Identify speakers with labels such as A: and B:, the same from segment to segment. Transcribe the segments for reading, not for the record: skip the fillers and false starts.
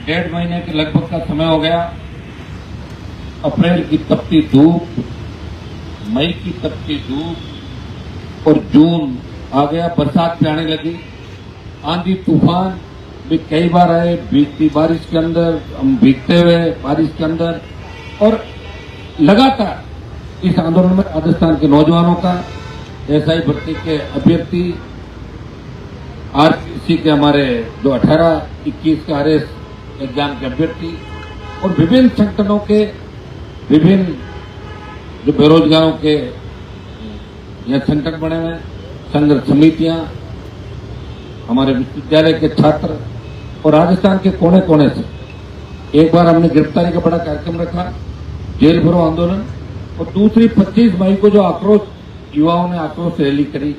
A: डेढ़ महीने के लगभग का समय हो गया। अप्रैल की तपती धूप, मई की तपती धूप और जून आ गया, बरसात पे आने लगी। आंधी तूफान भी कई बार आए, भीगती बारिश के अंदर, हम भीगते हुए बारिश के अंदर। और लगातार इस आंदोलन में राजस्थान के नौजवानों का, एसआई भर्ती के अभ्यर्थी, आरपीसी के हमारे जो 18-21 का आरएस एग्जाम के अभ्यर्थी और विभिन्न संगठनों के, विभिन्न जो बेरोजगारों के यह संगठन बने हुए, संघर्ष समितियां, हमारे विश्वविद्यालय के छात्र और राजस्थान के कोने कोने से एक बार हमने गिरफ्तारी का बड़ा कार्यक्रम रखा, जेल भरो आंदोलन। और दूसरी 25 मई को जो आक्रोश, युवाओं ने आक्रोश रैली करी,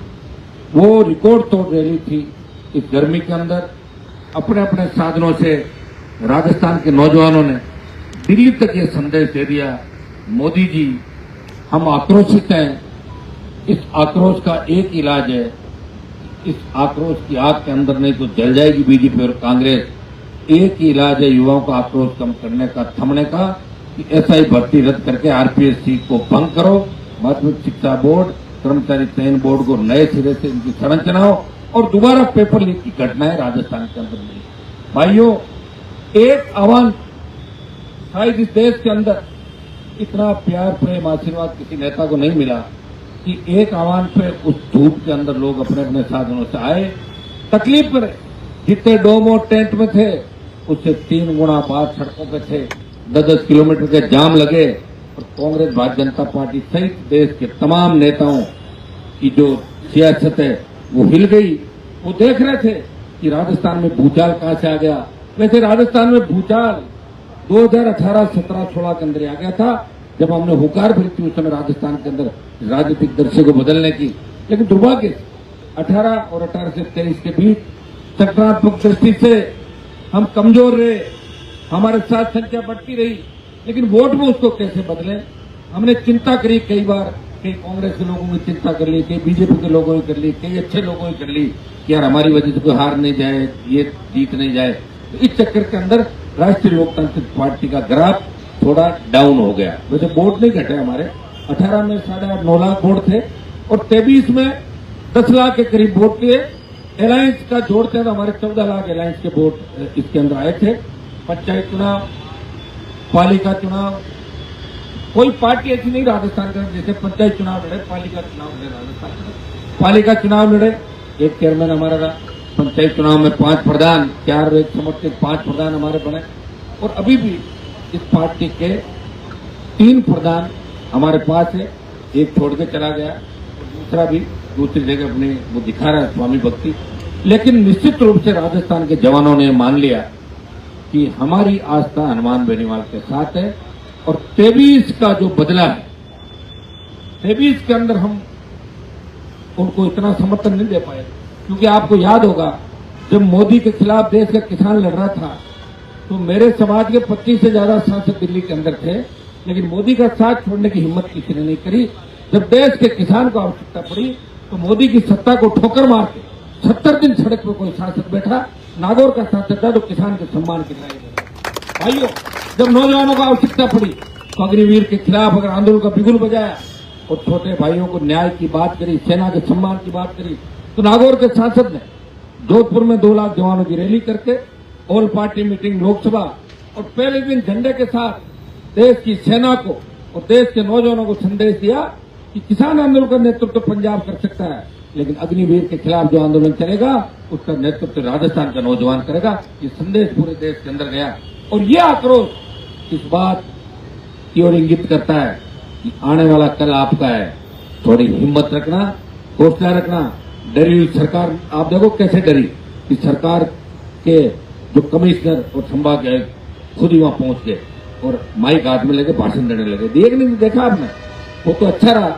A: वो रिकॉर्ड तोड़ रैली थी। इस गर्मी के अंदर अपने अपने साधनों से राजस्थान के नौजवानों ने दिल्ली तक ये संदेश दे दिया, मोदी जी हम आक्रोशित हैं। इस आक्रोश का एक इलाज है, इस आक्रोश की आग के अंदर नहीं तो जल जाएगी बीजेपी और कांग्रेस। एक ही इलाज है युवाओं का आक्रोश कम करने का, थमने का, कि एसआई भर्ती रद्द करके आरपीएससी को भंग करो, माध्यमिक शिक्षा बोर्ड, कर्मचारी चयन बोर्ड को नए सिरे से इनकी संरचना हो और दोबारा पेपर लीक की घटनाएं राजस्थान के अंदर नहीं। भाइयों, एक आह्वान, शायद इस देश के अंदर इतना प्यार, प्रेम, आशीर्वाद किसी नेता को नहीं मिला कि एक आह्वान पे उस धूप के अंदर लोग अपने अपने साधनों से आए, तकलीफ में। जितने डोमो टेंट में थे उससे 3 गुना बाहर सड़कों पे थे, 10-10 किलोमीटर के जाम लगे। और कांग्रेस, भारतीय जनता पार्टी सहित देश के तमाम नेताओं की जो सियासत है वो हिल गई। वो देख रहे थे कि राजस्थान में भूचाल कहां से आ गया। वैसे राजस्थान में भूचाल 2018, 17, 16 के अंदर आ गया था, जब हमने हुकार भरी थी उस समय राजस्थान के अंदर राजनीतिक दृश्य को बदलने की। लेकिन दुर्भाग्य 18 और 18 से 23 के बीच सकारात्मक दृष्टि से हम कमजोर रहे, हमारे साथ संख्या बढ़ती रही, लेकिन वोट में उसको कैसे बदले हमने चिंता करी। कई बार कई कांग्रेस के लोगों की चिंता कर ली, कई बीजेपी के लोगों की कर ली, कई अच्छे लोगों की कर ली कि यार हमारी वजह से कोई हार नहीं जाए, ये जीत नहीं जाए। तो इस चक्कर के अंदर राष्ट्रीय लोकतांत्रिक पार्टी का ग्राफ थोड़ा डाउन हो गया। वैसे वोट नहीं घटे हमारे, 18 में 8.5-9 लाख वोट थे और 23 में 10 लाख के करीब वोट थे। अलायंस का जोड़ते हैं तो हमारे 14 लाख अलायंस के वोट इसके अंदर आए थे। पंचायत चुनाव, पालिका चुनाव, कोई पार्टी ऐसी नहीं राजस्थान के अंदर जैसे पंचायत चुनाव लड़े, पालिका चुनाव लड़े। राजस्थान में पालिका चुनाव लड़े, एक चेयरमैन हमारा रहा। पंचायत चुनाव में 5 प्रधान, 4 एक समर्थित 5 प्रधान हमारे बने। और अभी भी इस पार्टी के 3 प्रधान हमारे पास है, एक छोड़ के चला गया और दूसरा भी दूसरी जगह अपने वो दिखा रहा है स्वामी भक्ति। लेकिन निश्चित रूप से राजस्थान के जवानों ने मान लिया कि हमारी आस्था हनुमान बेनीवाल के साथ है। और 23 का जो बदला है, 23 के अंदर हम उनको इतना समर्थन नहीं दे पाए, क्योंकि आपको याद होगा जब मोदी के खिलाफ देश का किसान लड़ रहा था तो मेरे समाज के 25 से ज्यादा सांसद दिल्ली के अंदर थे, लेकिन मोदी का साथ छोड़ने की हिम्मत किसी ने नहीं करी। जब देश के किसान को आवश्यकता पड़ी तो मोदी की सत्ता को ठोकर मार के 70 दिन सड़क पर कोई सांसद बैठा, नागौर का सांसद था, तो किसान के सम्मान की लड़ाई लड़ी। भाइयों, जब नौजवानों को आवश्यकता पड़ी तो अग्निवीर के खिलाफ अगर आंदोलन का बिगुल बजाया और छोटे भाइयों को न्याय की बात करी, सेना के सम्मान की बात करी, तो नागौर के सांसद ने जोधपुर में 2 लाख जवानों की रैली करके ऑल पार्टी मीटिंग लोकसभा और पहले दिन झंडे के साथ देश की सेना को और देश के नौजवानों को संदेश दिया कि किसान आंदोलन का नेतृत्व पंजाब कर सकता है, लेकिन अग्निवीर के खिलाफ जो आंदोलन चलेगा उसका नेतृत्व राजस्थान का नौजवान करेगा। ये संदेश पूरे देश के अंदर गया और ये आक्रोश इस बात की ओर इंगित करता है कि आने वाला कल आपका है। थोड़ी हिम्मत रखना, हौसला रखना। डरी हुई सरकार, आप देखो कैसे डरी कि सरकार के जो कमिश्नर और संभाग खुद ही वहां पहुंच गए और माइक हाथ में लेके भाषण देने लगे। देखा आपने, वो तो अच्छा रहा,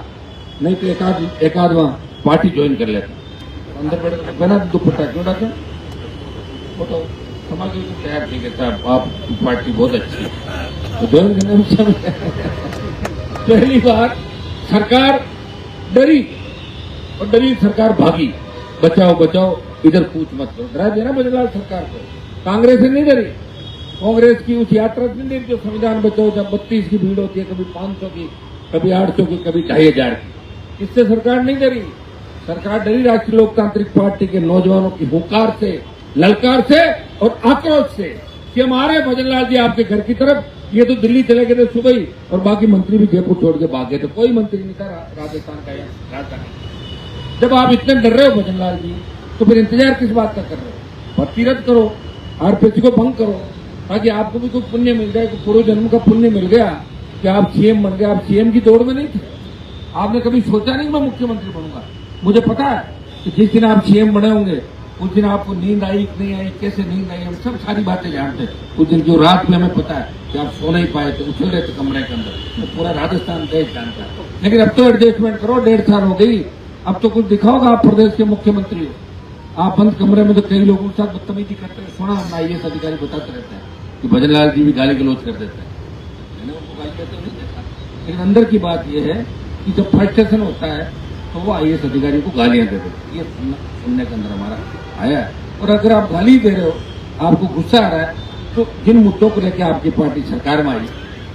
A: नहीं तो एक आध वहां पार्टी ज्वाइन कर लेता। अंदर बैठे बना दुपट्टा क्यों डाके, वो तो समझ गए तो तैयार, ठीक है साहब आपकी पार्टी बहुत अच्छी है, तो ज्वाइन करने में समय। पहली बार सरकार डरी और डरी सरकार भागी, बचाओ बचाओ, इधर पूछ मत करो। डरा देना बजरलाल सरकार को। कांग्रेस ने नहीं डरी। कांग्रेस की उस यात्रा से नहीं, जो संविधान बचाओ जब 32 की भीड़ होती है, कभी 500 की, कभी 800 की, कभी 2500 की, इससे सरकार नहीं डरी। सरकार डरी राष्ट्रीय लोकतांत्रिक पार्टी के नौजवानों की हुंकार से, ललकार से और आक्रोश से कि हम आ रहे हैं भजनलाल जी आपके घर की तरफ। ये तो दिल्ली चले गए थे सुबह ही, और बाकी मंत्री भी जयपुर छोड़ के भाग गए थे। कोई मंत्री नहीं था राजस्थान का या राजधानी। जब आप इतने डर रहे हो भजनलाल जी, तो फिर इंतजार किस बात का कर रहे हो? भर्ती रद्द करो, आरपीएससी को भंग करो, ताकि आपको भी कुछ पुण्य मिल जाए। पूर्व जन्म का पुण्य मिल गया कि आप सीएम बन गए। आप सीएम की दौड़ में नहीं थे। आपने कभी सोचा नहीं मैं मुख्यमंत्री बनूंगा। मुझे पता है कि जिस दिन आप सीएम बने होंगे उस दिन आपको नींद आई कि नहीं आई, कैसे नींद आई, हम सब सारी बातें जानते हैं। उस दिन जो रात में हमें पता है कि आप सो नहीं पाए थे, उछल रहे थे कमरे के अंदर, तो पूरा राजस्थान देश जानता है। लेकिन अब तो एडजस्टमेंट करो, 1.5 साल हो गई, अब तो कुछ दिखाओगा। आप प्रदेश के मुख्यमंत्री हो। आप बंद कमरे में तो कई लोगों के साथ बदतमीजी करते हैं। सुना हम IAS अधिकारी बताते रहते हैं कि भजनलाल जी भी गाली गलौज कर देते हैं। मैंने उनको गाली करते नहीं देखा, लेकिन अंदर की बात यह है कि जब फ्रस्ट्रेशन होता है तो वो IAS अधिकारियों को गालियां दे देते हैं। ये सुनने के अंदर हमारा आया है। और अगर आप गाली दे रहे हो, आपको गुस्सा आ रहा है, तो जिन मुद्दों को लेकर आपकी पार्टी सरकार में आई,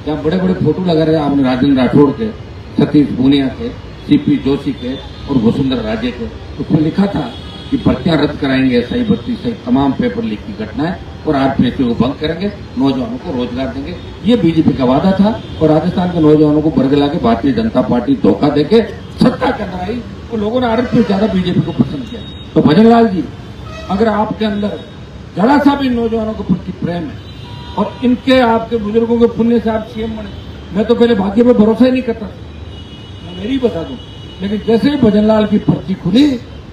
A: जहाँ बड़े बड़े फोटो लगा रहे हैं आपने राजेंद्र राठौड़ के, सतीश पूनिया के, CP जोशी के और वसुंधरा राजे के, उसमें लिखा था कि भर्तियां रद्द कराएंगे, SI भर्ती से तमाम पेपर लीक की घटनाएं, और आरपीएससी को भंग करेंगे, नौजवानों को रोजगार देंगे। ये बीजेपी का वादा था। और राजस्थान के नौजवानों को बरगला के भारतीय जनता पार्टी धोखा देके सत्ता के अंदर आई, तो लोगों ने आरपीएस ज्यादा बीजेपी को पसंद किया। तो भजनलाल जी, अगर आपके अंदर जरा सा भी नौजवानों के प्रति प्रेम है और इनके आपके बुजुर्गों के पुण्य से आप सीएम बने, मैं तो पहले भाग्य पे भरोसा ही नहीं करता, मैं मेरी बता दूं। लेकिन जैसे ही भजनलाल की पर्ची खुली,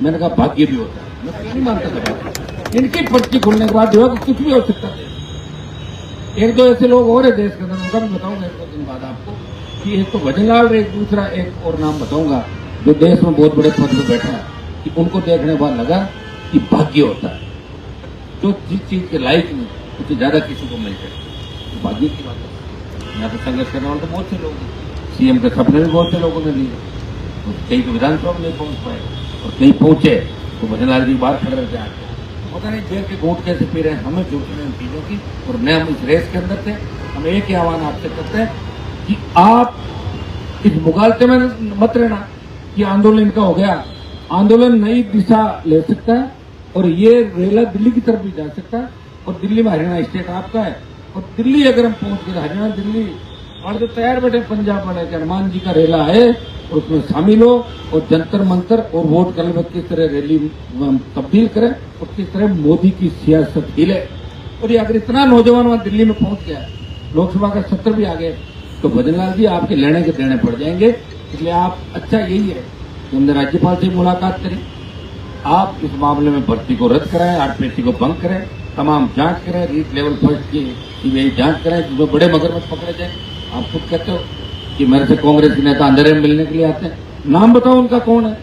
A: मैंने कहा भाग्य भी होता है। मैं तो नहीं मानता था। इनकी पर्ची खुलने के बाद जो है कुछ भी हो सकता है। एक दो ऐसे लोग और है देश के अंदर, उनका भी बताऊंगा 1-2 दिन बाद आपको, कि एक तो भजनलाल, एक दूसरा एक और नाम बताऊंगा जो देश में बहुत बड़े पद पर बैठा है, कि उनको देखने के बाद लगा कि भाग्य होता है। जो जिस चीज के लायक नहीं उससे ज्यादा किसी को मिल जाए, तो भाग्य की बात है। यहाँ पे संघर्ष करने वाले तो बहुत से लोग हैं। सीएम के सपने भी बहुत से लोगों ने लिए, तो कई तो विधानसभा में नहीं पहुंच पाए, और कहीं पहुंचे तो भजनलाल जी बात कर रहे थे आके, पता नहीं जेल के घूंट कैसे पी रहे हैं, हमें छूट रहे हैं चीजों की। और मैं हम इस रेस के अंदर थे। हम एक ही आह्वान आपसे करते हैं कि आप इस मुगालते में मत रहना कि आंदोलन इनका हो गया। आंदोलन नई दिशा ले सकता है, और ये रेला दिल्ली की तरफ भी जा सकता है। और दिल्ली में हरियाणा स्टेट आपका है, और दिल्ली अगर हम पहुंच गए, हरियाणा दिल्ली और तो तैयार बैठे पंजाब वाले के हनुमान जी का रेला है, और उसमें शामिल हो, और जंतर मंतर और वोट कल में किस तरह रैली तब्दील करें, और किस तरह मोदी की सियासत हिले। और ये अगर इतना नौजवान वहां दिल्ली में पहुंच गया, लोकसभा का सत्र भी आ गए, तो भजनलाल जी आपके लेने के देने पड़ जाएंगे। इसलिए आप अच्छा यही है कि हमने राज्यपाल से मुलाकात करी, आप इस मामले में भर्ती को रद्द कराएं, आरपीएससी को भंग करें, तमाम जांच करें, रीट लेवल फर्स्ट की CBI जांच करें, जिसमें बड़े मगरमच्छ पकड़े जाए। आप खुद कहते हो कि मेरे से कांग्रेस के नेता अंधेरे में मिलने के लिए आते हैं, नाम बताओ उनका कौन है।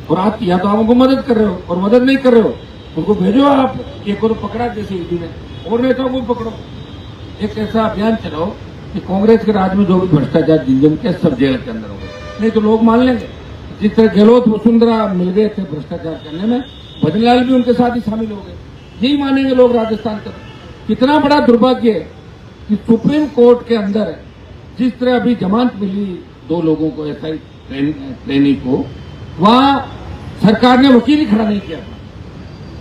A: और आप या तो आप उनको मदद कर रहे हो, और मदद नहीं कर रहे हो उनको भेजो। आप एक को तो पकड़ा जैसे ईडी ने, और नेताओं को पकड़ो। एक ऐसा अभियान चलाओ कि कांग्रेस के राज में जो भी भ्रष्टाचार जिन के सब जेल के अंदर हो गए, नहीं तो लोग मान लेंगे। जिस तरह गहलोत वसुंधरा मिल गए थे भ्रष्टाचार करने में, भजनलाल भी उनके साथ ही शामिल हो गए। यही मानेंगे लोग राजस्थान का। कितना बड़ा दुर्भाग्य है कि सुप्रीम कोर्ट के अंदर जिस तरह अभी जमानत मिली 2 लोगों को, SI ट्रेनी को, वहां सरकार ने वकील ही खड़ा नहीं किया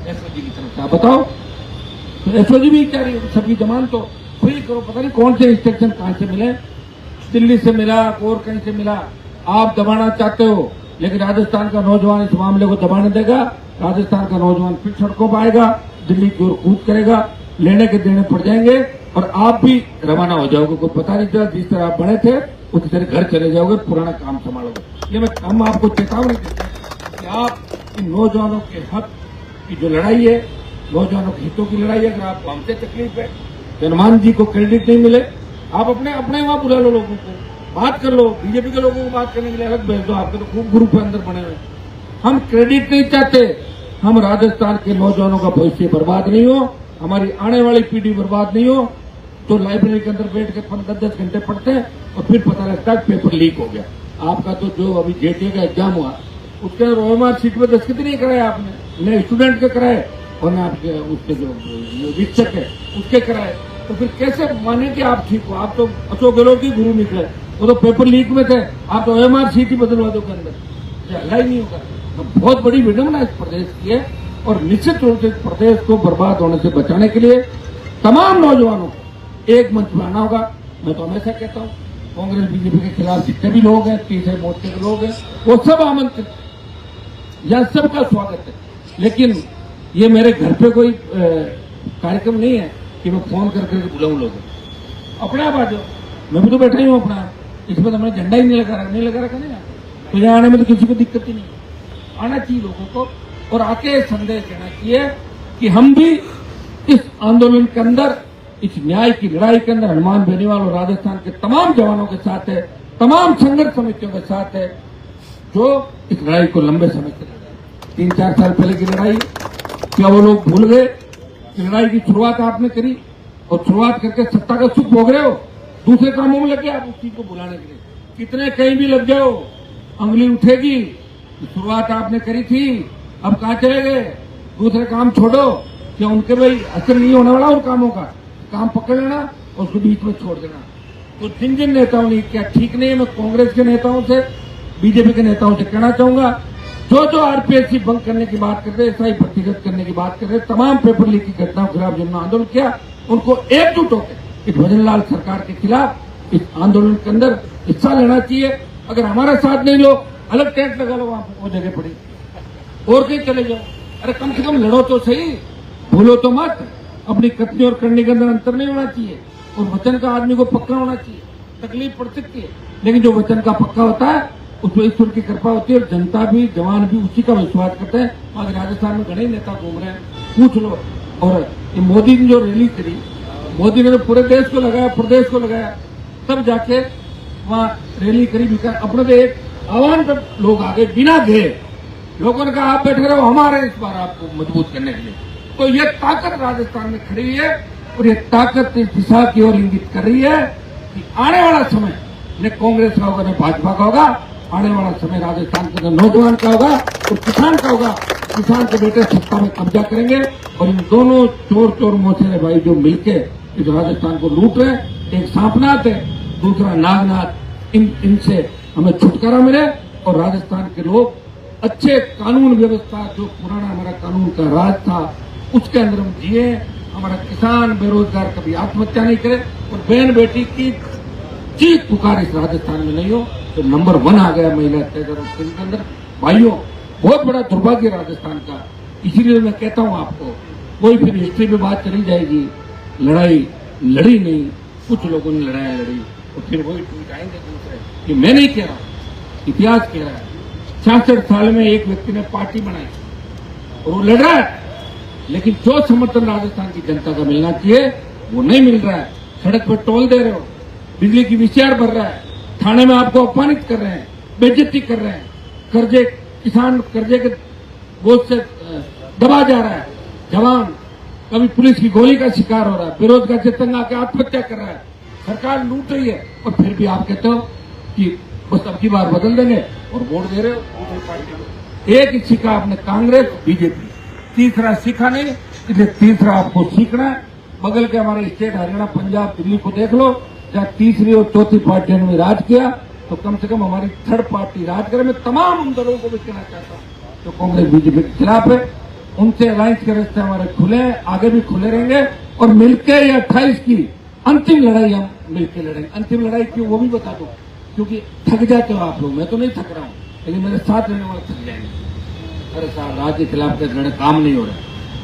A: SOG की तरफ से। आप बताओ, तो SOG भी कह रही है सबकी जमानत तो फ्री करो। पता नहीं कौन से इंस्ट्रक्शन कहां से मिले, दिल्ली से मिला और कहीं से मिला। आप दबाना चाहते हो, लेकिन राजस्थान का नौजवान इस मामले को दबाने देगा। राजस्थान का नौजवान फिर सड़कों पर आएगा, दिल्ली की ओर कूद करेगा, लेने के देने पड़ जाएंगे, और आप भी रवाना हो जाओगे। कोई पता नहीं चला, जिस तरह आप बने थे उसी तरह घर चले जाओगे, पुराना काम संभालोगे। ये हम आपको चेतावनी देते हैं कि आप इन नौजवानों के हक की जो लड़ाई है, नौजवानों के हितों की लड़ाई है, अगर आपको हमसे तकलीफ है, हनुमान जी को क्रेडिट नहीं मिले, आप अपने वहां बुला लो, लोगों को बात कर लो। बीजेपी के लोगों को बात करने के लिए अलग भेज दो, आपके तो खूब ग्रुप के अंदर बने हुए। हम क्रेडिट नहीं चाहते, हम राजस्थान के नौजवानों का भविष्य बर्बाद नहीं हो, हमारी आने वाली पीढ़ी बर्बाद नहीं हो। तो लाइब्रेरी के अंदर बैठ के 10-10 घंटे पढ़ते हैं, और फिर पता लगता है पेपर लीक हो गया। आपका तो जो अभी JTE का एग्जाम हुआ, उसके OMR शीट में दस्तखत नहीं कराए आपने, नए स्टूडेंट के कराए, और ना आपके उसके जो वीक्षक है उसके कराए, तो फिर कैसे माने कि आप ठीक हो? आप तो अशोक गहलोत की गुरु निकले, वो तो पेपर लीक में थे, आप तो OMR सीट ही बदलवा दो के अंदर, हल्ला ही नहीं होगा। तो बहुत बड़ी विडंबना इस प्रदेश की है, और निश्चित रूप से प्रदेश को बर्बाद होने से बचाने के लिए तमाम नौजवानों को एक मंच में आना होगा। मैं तो हमेशा कहता हूँ, कांग्रेस बीजेपी के खिलाफ जितने भी लोग हैं, तीसरे मोर्चे के लोग हैं, वो सब आमंत्रित, यह सबका स्वागत है। लेकिन ये मेरे घर पे कोई कार्यक्रम नहीं है कि मैं फोन करके बुलाऊं लोगों। अपने आप आ जाओ, मैं भी तो बैठा ही हूँ अपना, इसमें तो मैंने झंडा ही नहीं लगा रखा नहीं, तो यहाँ आने में तो किसी को दिक्कत ही नहीं। आना चाहिए लोगों को, और आके संदेश देना चाहिए कि हम भी इस आंदोलन के अंदर, इस न्याय की लड़ाई के अंदर हनुमान बेनीवाल और राजस्थान के तमाम जवानों के साथ है, तमाम संघर्ष समितियों के साथ है, जो इस लड़ाई को लंबे समय से लड़ाई। 3-4 साल पहले की लड़ाई, क्या वो लोग भूल गए कि लड़ाई की शुरुआत आपने करी, और शुरुआत करके सत्ता का सुख भोग रहे हो, दूसरे कामों में लगे आप उस चीज को बुलाने के लिए। कितने कहीं भी लग जाओ, अंगुली उठेगी। शुरुआत आपने करी थी, अब कहां चले गए? दूसरे काम छोड़ो, क्या उनके भाई असर नहीं होने वाला उन कामों का? काम पकड़ लेना और उसको बीच में छोड़ देना। तो जिन जिन नेताओं ने क्या ठीक नहीं है, मैं कांग्रेस के नेताओं से, बीजेपी के नेताओं से कहना चाहूंगा, जो RPSC बंद करने की बात कर रहे, SI प्रतिगत करने की बात कर रहे, तमाम पेपर लीक की घटनाओं के खिलाफ जिन्होंने आंदोलन किया, उनको एकजुट होकर इस भजनलाल सरकार के खिलाफ इस आंदोलन के अंदर हिस्सा लेना चाहिए। अगर हमारा साथ नहीं लो, अलग टैंक लगा लो, वहां वो जगह पड़ी, और कहीं चले जाओ। अरे कम से कम लड़ो तो सही, भूलो तो मत। अपनी कथनी और करने के अंदर अंतर नहीं होना चाहिए, और वचन का आदमी को पक्का होना चाहिए। तकलीफ पड़ सकती है, लेकिन जो वचन का पक्का होता है उसमें ईश्वर की कृपा होती है, और जनता भी, जवान भी उसी का विश्वास करते हैं। आज राजस्थान में घने नेता घूम रहे हैं, पूछ लो। और ये मोदी ने जो रैली करी, मोदी ने तो पूरे देश को लगाया, प्रदेश को लगाया, तब जाके वहां रैली करी। अपने तो एक आह्वान पर लोग आगे बिना गए, लोगों ने कहा आप बैठे रहो, हमारे इस बार आपको मजबूत करने के लिए। तो ये ताकत राजस्थान में खड़ी है, और ये ताकत इस दिशा की ओर इंगित कर रही है कि आने वाला समय न कांग्रेस का होगा न भाजपा का होगा, आने वाला समय राजस्थान के नौजवान का होगा और किसान का होगा। किसान के बेटे सत्ता में कब्जा करेंगे, और इन दोनों चोर मोचेरे भाई जो मिलके इस राजस्थान को लूट रहे, एक सांपनाथ है, दूसरा नागनाथ, इनसे हमें छुटकारा मिले, और राजस्थान के लोग अच्छे कानून व्यवस्था, जो पुराना हमारा कानून का राज था, उसके अंदर हम जिए। हमारा किसान बेरोजगार कभी आत्महत्या नहीं करे, और बहन बेटी की चीख पुकार इस राजस्थान में नहीं हो। तो नंबर 1 आ गया महिला अत्याचार के अंदर। भाइयों, बहुत बड़ा दुर्भाग्य राजस्थान का। इसीलिए मैं कहता हूं आपको, कोई फिर हिस्ट्री में बात चली जाएगी, लड़ाई लड़ी नहीं, कुछ लोगों ने लड़ाई लड़ी, और फिर वही टूट आएंगे दूसरे। ये मैं नहीं कह रहा, इतिहास कह रहा है। 66 साल में एक व्यक्ति ने पार्टी बनाई और वो लड़ रहा है, लेकिन जो समर्थन राजस्थान की जनता का मिलना चाहिए वो नहीं मिल रहा है। सड़क पर टोल दे रहे हो, बिजली की VCR भर रहा है, थाने में आपको अपमानित कर रहे हैं, बेइज्जती कर रहे हैं, कर्जे, किसान कर्जे के बोझ से दबा जा रहा है, जवान कभी पुलिस की गोली का शिकार हो रहा है, बेरोजगार से तंग आकर आत्महत्या कर रहा है, सरकार लूट रही है, और फिर भी आप कहते हो कि बस अब की बार बदल देंगे और वोट दे रहे हो दूसरी पार्टी को। एक ही सीखा आपने कांग्रेस बीजेपी, तीसरा सीखा नहीं, इसलिए तीसरा आपको सीखना है। बगल के हमारे स्टेट हरियाणा पंजाब दिल्ली को देख लो, जहाँ तीसरी और चौथी पार्टियों ने राज किया, तो कम से कम हमारी थर्ड पार्टी राज करे। मैं तमाम उन दलों को भी कहना चाहता हूँ जो कांग्रेस बीजेपी के खिलाफ है, उनसे अलायंस के रास्ते हमारे खुले हैं, आगे भी खुले रहेंगे, और मिलकर ये 28 की अंतिम लड़ाई हम मिलकर लड़ेंगे। अंतिम लड़ाई क्यों, वो भी बता दो, क्योंकि थक जाते हो आप लोग, मैं तो नहीं थक रहा हूँ, लेकिन मेरे साथ रहने वाले थक जाएंगे। अरे साहब, राज्य के खिलाफ लड़ने काम नहीं हो रहा,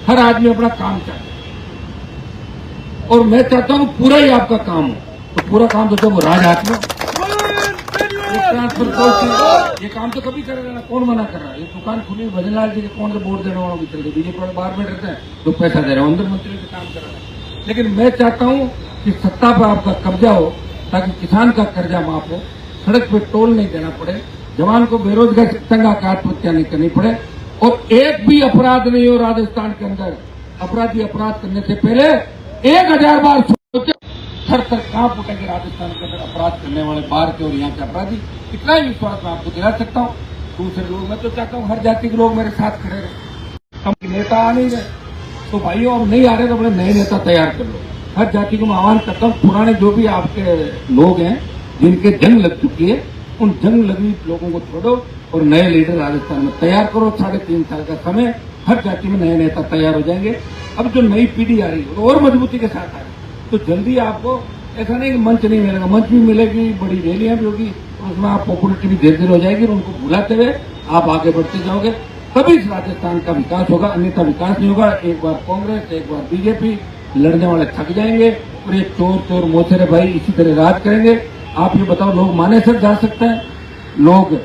A: हर आदमी अपना काम चाहता है, और मैं चाहता हूँ पूरा ही आपका काम हो। तो पूरा काम तो जब राज हाथ में, ये काम तो कभी करेगा ना, कौन मना कर रहा है? ये दुकान खुली, भजनलाल जी के कौन से वोट देने वालों की चल रही, बीजेपी वाले बाहर बैठ रहते हैं, तो पैसा दे रहा हूँ, अंदर मंत्री से काम कर रहा है। लेकिन मैं चाहता हूँ कि सत्ता पर आपका कब्जा हो, ताकि किसान का कर्जा माफ हो, सड़क पे टोल नहीं देना पड़े, जवान को बेरोजगार तंग आकर आत्महत्या नहीं करनी पड़े, और एक भी अपराध नहीं हो राजस्थान के अंदर। अपराधी अपराध करने से पहले 1000 बार सोचे, थर थर कांप उठेंगे राजस्थान के अंदर अपराध करने वाले बाहर के और यहाँ के अपराधी। इतना ही विश्वास मैं आपको दिला सकता हूँ। दूसरे लोग, मैं तो चाहता हूँ हर जाति के लोग मेरे साथ खड़े रहे, हम नेता आ नहीं रहे, तो भाइयों अब नहीं आ रहे तो अपने नए नेता तैयार कर लो। हर जाति को मैं आह्वान करता हूँ, पुराने जो भी आपके लोग हैं जिनके जंग लग चुकी है, उन जंग लगी लोगों को छोड़ो और नए लीडर राजस्थान में तैयार करो। 3.5 साल का समय, हर जाति में नए नेता तैयार हो जाएंगे। अब जो नई पीढ़ी आ रही है और मजबूती के साथ आ रही है, तो जल्दी आपको ऐसा नहीं कि मंच नहीं मिलेगा, मंच भी मिलेगी, बड़ी रैलियां भी होगी, और उसमें आप पॉपुलरिटी भी धीरे धीरे हो जाएगी और उनको भुलाते हुए आप आगे बढ़ते जाओगे, तभी इस राजस्थान का विकास होगा, अन्यथा विकास नहीं होगा। एक बार कांग्रेस, एक बार बीजेपी, लड़ने वाले थक जाएंगे और ये चोर चोर मोचरे भाई इसी तरह राज करेंगे। आप ये बताओ, लोग मानेसर जा सकते हैं, लोग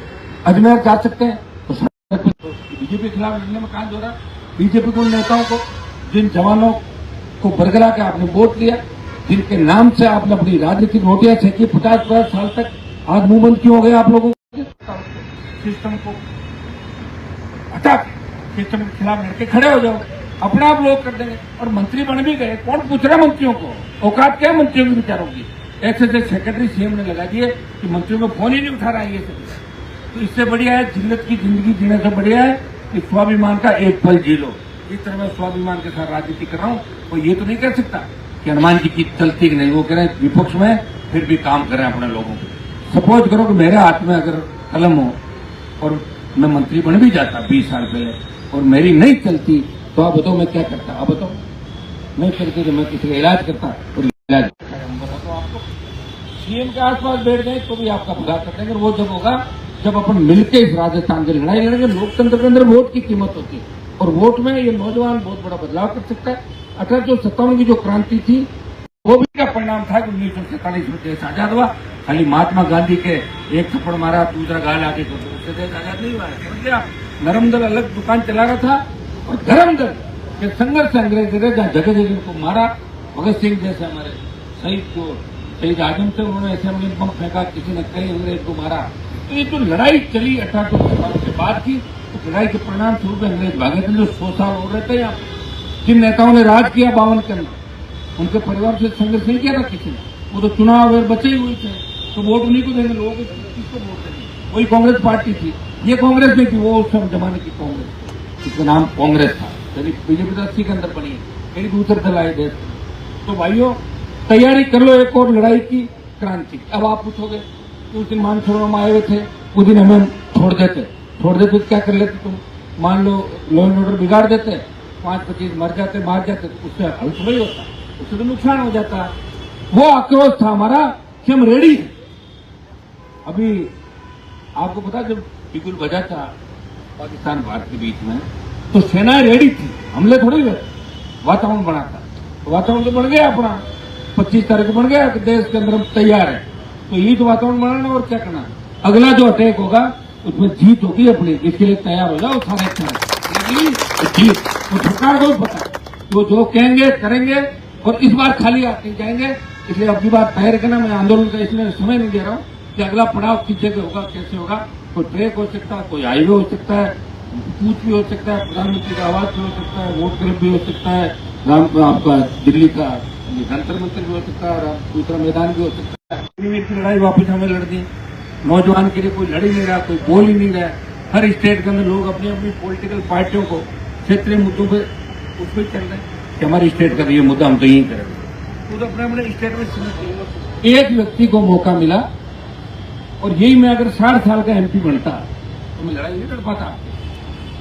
A: अजमेर जा सकते हैं, तो बीजेपी के खिलाफ लड़ने में कहां हो रहा है? बीजेपी के उन नेताओं को, जिन जवानों को बरगला के आपने वोट दिया, जिनके नाम से आपने अपनी राजनीतिक रोटियां सेकी 50 साल तक, आज मुंह बंद क्यों हो गए आप लोगों को? सिस्टम को हटा के सिस्टम के खिलाफ लड़के खड़े हो जाओ, अपना आप लोग कर देंगे। और मंत्री बन भी गए, कौन पूछ रहा मंत्रियों को? औकात क्या मंत्रियों की विचारों की? ऐसे सेक्रेटरी सीएम ने लगा दिए कि मंत्रियों को फोन ही नहीं उठा रहा है। ये तो इससे बढ़िया है, जिल्लत की जिंदगी जीने से बढ़िया है कि स्वाभिमान का एक पल जी लो। इस तरह मैं स्वाभिमान के साथ राजनीति कर रहा हूँ, और ये तो नहीं कह सकता कि हनुमान जी की चलती नहीं। वो कह रहे हैं विपक्ष में फिर भी काम कर रहे हैं अपने लोगों को। सपोज करो कि मेरे हाथ में अगर कलम हो और मैं मंत्री बन भी जाता 20 साल पहले, और मेरी नहीं चलती, तो आप बताओ मैं क्या करता? आप बताओ, नहीं चलती तो मैं किसी का इलाज करता, और इलाज बताता हूँ आपको। सीएम के आसपास बैठ गए तो भी आपका भला कर देंगे। वो जब होगा जब अपन मिलकर इस राजस्थान की लड़ाई लड़ेंगे। लोकतंत्र के अंदर वोट की कीमत होती है, और वोट में ये नौजवान बहुत बड़ा बदलाव कर सकता है। 1857 की जो क्रांति थी, वो भी का परिणाम था कि 1947 में देश आजाद हुआ। खाली महात्मा गांधी के एक थप्पड़ मारा, दूसरा गाल आगे को, उससे देश आजाद नहीं हुआ है। समझ गया? नरम दल अलग दुकान चला रहा था, और धर्म दल के संघर्ष से अंग्रेज जगह जगह को मारा। भगत सिंह जैसे हमारे शहीद आजम थे, उन्होंने असेंबली में बम फेंका, किसी ने कई अंग्रेज को मारा। तो ये जो लड़ाई चली 1857 के बाद की, तो लड़ाई के परिणाम स्वरूप अंग्रेज भागे थे, जो 100 साल हो रहे थे यहाँ। जिन नेताओं ने राज किया 52 के अंदर, उनके परिवार से संघर्ष नहीं किया था किसी ने, वो तो चुनाव अगर बचे ही हुए थे, तो वोट उन्हीं को देंगे। लोगों को किसको वोट देंगे? वही कांग्रेस पार्टी थी, ये कांग्रेस नहीं थी, वो उस समय जमाने की कांग्रेस, जिसका नाम कांग्रेस था। बीजेपी तो 80 के अंदर बनी है, कहीं दूसरे दल आए देश। तो भाइयों, तैयारी कर लो एक और लड़ाई की, क्रांति। अब आप पूछोगे, उस दिन मानसरोवर में आए हुए थे, उस दिन हमें छोड़ देते तो क्या कर लेते तुम? मान लो लॉ एंड ऑर्डर बिगाड़ देते, 5-25 मर जाते, मार जाते, तो उससे हल थोड़ी होता, उससे तो नुकसान हो जाता। वो आक्रोश था हमारा कि हम रेडी हैं। अभी आपको पता, जब बिगुल बजा था पाकिस्तान भारत के बीच में, तो सेनाएं रेडी थी, हमले थोड़ी हुए, वातावरण बना था। वातावरण तो बन गया अपना, 25 तारीख को बन गया कि देश के अंदर हम तैयार है। तो यही तो वातावरण बनाना, और क्या करना। अगला जो अटैक होगा उसमें जीत होगी अपनी, इसके लिए तैयार हो जाओ सारे जीत। तो सरकार को पता, वो जो कहेंगे करेंगे, और इस बार खाली हाथ नहीं जाएंगे। इसलिए अपनी बात तय रखना। मैं आंदोलन का इसलिए समय नहीं दे रहा हूँ कि अगला पड़ाव किस जगह होगा, कैसे होगा। कोई ट्रैक हो सकता है, कोई हाईवे हो सकता है, कूच भी हो सकता है, प्रधानमंत्री का आवास भी हो सकता है, वोट क्लब भी हो सकता है, आपका दिल्ली का जंतर मंत्र भी हो सकता है, दूसरा मैदान भी हो सकता है। की लड़ाई वापस हमें लड़नी। नौजवान के लिए कोई लड़ ही नहीं रहा, कोई बोल ही नहीं रहा। हर स्टेट के अंदर लोग अपनी अपनी पॉलिटिकल पार्टियों को क्षेत्रीय मुद्दों पे उस पर चल रहे हैं कि हमारी स्टेट का ये मुद्दा हम तो यही करेंगे। तो अपने अपने स्टेट में एक व्यक्ति को मौका मिला, और यही मैं अगर 60 साल का एमपी बनता तो मैं लड़ाई नहीं लड़ पाता।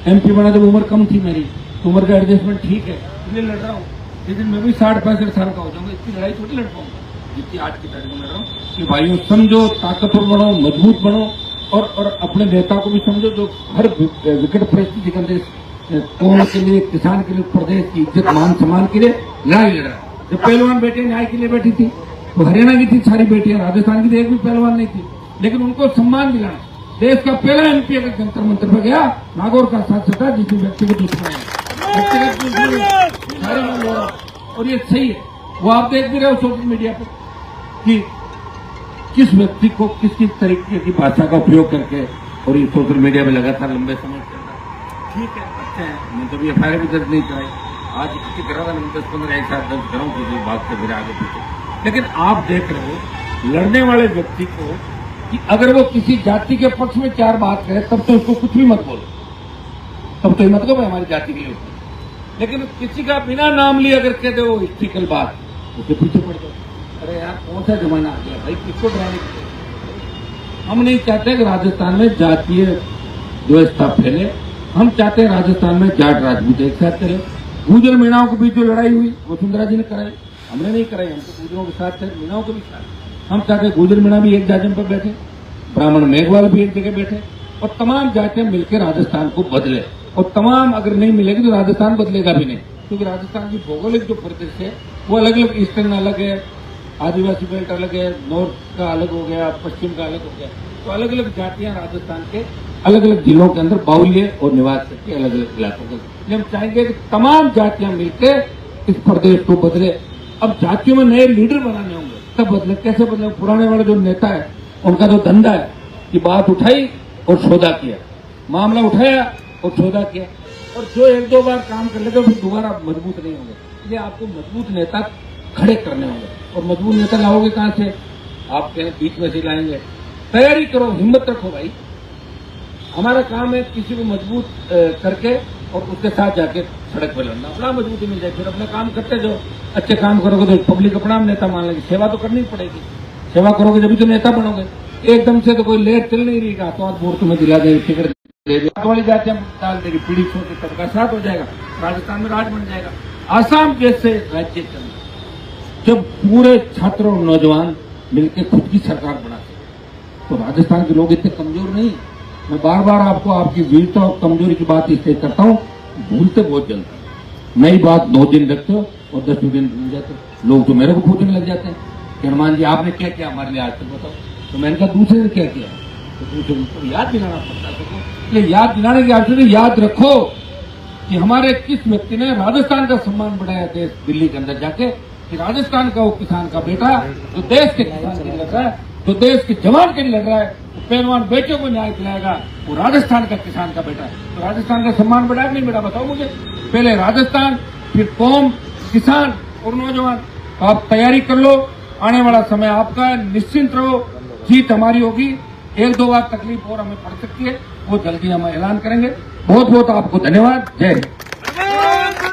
A: एमपी बना जब उम्र कम थी मेरी, तो उम्र का एडजस्टमेंट ठीक है, इसलिए लड़ रहा हूँ। लेकिन मैं भी 60-65 साल का हो जाऊंगा, इसकी लड़ाई थोड़ी लड़ पाऊंगा जितनी आज की तारीख में लड़ रहा हूँ। कि भाइयों समझो, ताकतवर बनो, मजबूत बनो, और अपने नेता को भी समझो, जो हर विकट परिस्थिति के अंदर कौम के लिए, किसान के लिए, प्रदेश की इज्जत मान सम्मान के लिए लड़ाई लड़ रहा है। जब पहलवान बेटियां न्याय के लिए बैठी थी, तो हरियाणा की थी सारी बेटियां, राजस्थान की एक भी पहलवान नहीं थी, लेकिन उनको सम्मान दिलाना। देश का पहला एमपी अगर जंतर मंतर पर गया, नागौर का सांसद था, जिसमें व्यक्तिगत दुश्मन है, और ये सही है। वो आप देख भी रहे हो सोशल मीडिया पर कि किस व्यक्ति को किस किस तरीके की भाषा का उपयोग करके, और ये सोशल मीडिया में लगातार लंबे समय चल रहा है। ठीक है, अच्छे हैं, मैं कभी एफआईआर भी दर्ज नहीं कराई, आज किसी करा था, मैं 10-15 एक साथ दर्ज कराऊं किसी बात से फिर आगे पीछे। लेकिन आप देख रहे हो लड़ने वाले व्यक्ति को कि अगर वो किसी जाति के पक्ष में 4 बात करे, तब तो उसको कुछ भी मत बोलो, तब तो ये मतलब है हमारी जाति के लिए। लेकिन किसी का बिना नाम लिए अगर कहते हो हिस्ट्रिकल बात, उसके पीछे पड़ जाओ। अरे यार कौन सा जमाना आ गया भाई, किसको डराने की? हम नहीं चाहते कि राजस्थान में जातीय व्यवस्था फैले। हम चाहते हैं राजस्थान में जाट राजपूत एक साथ चले। गुर्जर मीणाओं के बीच जो लड़ाई हुई वो सुंदरा जी ने कराई, हमने नहीं कराई। हम तो गुर्जरों के साथ थे, मीणाओं के भी साथ। हम चाहते गुर्जर मीणा भी एक जाजम पर बैठे, ब्राह्मण मेघवाल भी एक जगह बैठे, और तमाम जातियां मिलकर राजस्थान को बदले। और तमाम अगर नहीं मिलेगी तो राजस्थान बदलेगा भी नहीं, क्योंकि राजस्थान की भौगोलिक जो प्रदेश है वो अलग अलग, ईस्टर्न अलग है, आदिवासी बेल्ट अलग है, नॉर्थ का अलग हो गया, पश्चिम का अलग हो गया। तो अलग अलग जातियां राजस्थान के अलग अलग जिलों के अंदर बाहुल्य और निवास करके अलग अलग इलाकों के। हम चाहेंगे कि तमाम जातियां मिलकर इस प्रदेश को बदले। अब जातियों में नए लीडर बनाने होंगे, तब बदले। कैसे बदले? पुराने वाले जो नेता है उनका जो धंधा है कि बात उठाई और सौदा किया, मामला उठाया और सौदा किया, और जो एक दो बार काम कर लेते फिर दोबारा मजबूत नहीं होंगे। इसलिए आपको मजबूत नेता खड़े करने होंगे। और मजबूत नेता लाओगे कहां से? आप कहें बीच में से लाएंगे? तैयारी करो, हिम्मत रखो भाई। हमारा काम है किसी को मजबूत करके और उसके साथ जाके सड़क पर लड़ना, अपना मजबूती मिल जाए। फिर अपना काम करते जाओ, अच्छे काम करोगे तो पब्लिक अपना नेता मान लेगी। सेवा तो करनी पड़ेगी, सेवा करोगे जब तो नेता बनोगे। एकदम से तो कोई लेट चल नहीं रही का तो आज वोट तुम्हें दिला देगी, टिकट दे देगी, वाली जातियां डाल देगी, पीड़ित होकर सबका साथ हो जाएगा, राजस्थान में राज बन जाएगा। आसाम जैसे राज्य के अंदर जब पूरे छात्र और नौजवान मिलकर खुद की सरकार बनाते, तो राजस्थान के लोग इतने कमजोर नहीं। मैं बार बार आपको आपकी वीरता और कमजोरी की बात इसलिए करता हूँ, भूलते बहुत जल्दी। नई बात 9 दिन रखते हो और 10वें दिन भूल जाते हो। लोग तो मेरे को पूछने लग जाते हैं कि हनुमान जी आपने क्या किया हमारे लिए आज तक, बताओ। तो मैंने कहा दूसरे ने क्या किया, तो दूसरे को याद दिलाना पड़ता है। ये याद दिलाने की आवश्यकता, याद रखो कि हमारे किस व्यक्ति ने राजस्थान का सम्मान बढ़ाया देश दिल्ली के अंदर जाके, कि राजस्थान का वो किसान का बेटा जो देश के किसान के लिए लड़ रहा है, जो देश के जवान के लिए लड़ रहा है, तो पहलवान बेटियों को न्याय दिलाएगा, वो राजस्थान का किसान का बेटा है। तो राजस्थान का सम्मान बढ़ाया नहीं बेटा, बताओ मुझे। पहले राजस्थान, फिर कौम, किसान और नौजवान। तो आप तैयारी कर लो, आने वाला समय आपका, निश्चिंत रहो, जीत हमारी होगी। 1-2 बार तकलीफ और हमें पड़ सकती है, वो जल्दी हम ऐलान करेंगे। बहुत बहुत आपको धन्यवाद। जय हिंद।